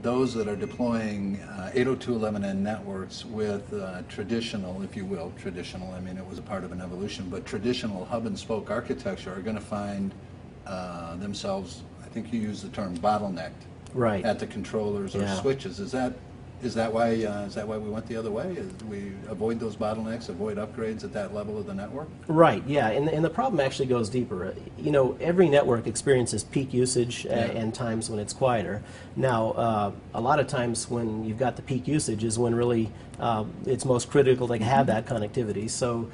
those that are deploying 802.11n networks with traditional, if you will, traditional, I mean it was a part of an evolution, but traditional hub and spoke architecture are going to find themselves, I think you used the term bottlenecked, right, at the controllers or switches. Is that why we went the other way? Is we avoid those bottlenecks, avoid upgrades at that level of the network? Right, yeah, and the problem actually goes deeper. You know, every network experiences peak usage and times when it's quieter. Now, a lot of times when you've got the peak usage is when really it's most critical to have that connectivity. So,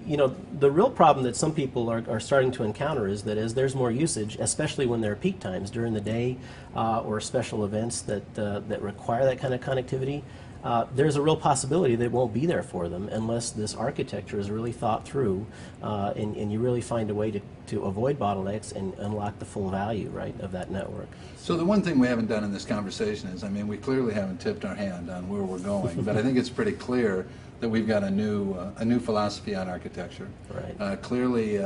you know, the real problem that some people are starting to encounter is that as there's more usage, especially when there are peak times during the day or special events that require that kind of connectivity, there's a real possibility that it won't be there for them unless this architecture is really thought through and you really find a way to avoid bottlenecks and unlock the full value, right, of that network. So the one thing we haven't done in this conversation is, I mean, we clearly haven't tipped our hand on where we're going, but I think it's pretty clear that we've got a new philosophy on architecture. Right. Clearly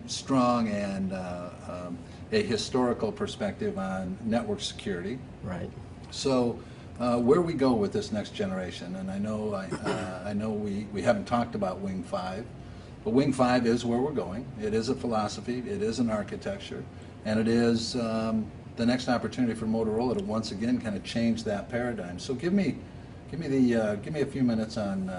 strong and a historical perspective on network security. Right. So where we go with this next generation, and I know we haven't talked about WiNG 5, but WiNG 5 is where we're going. It is a philosophy, it is an architecture, and it is the next opportunity for Motorola to once again kind of change that paradigm. So give me a few minutes on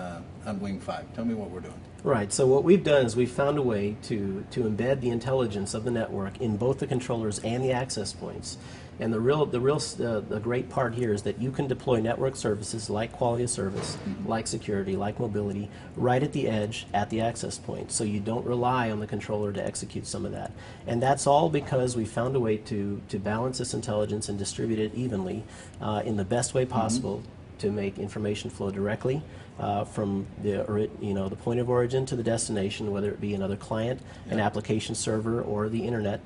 WiNG 5. Tell me what we're doing. Right, so what we've done is we've found a way to embed the intelligence of the network in both the controllers and the access points. And the great part here is that you can deploy network services like quality of service, like security, like mobility, right at the edge at the access point. So you don't rely on the controller to execute some of that. And that's all because we found a way to balance this intelligence and distribute it evenly in the best way possible to make information flow directly from the point of origin to the destination, whether it be another client, an application server, or the internet,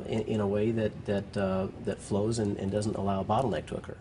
in a way that flows and doesn't allow a bottleneck to occur.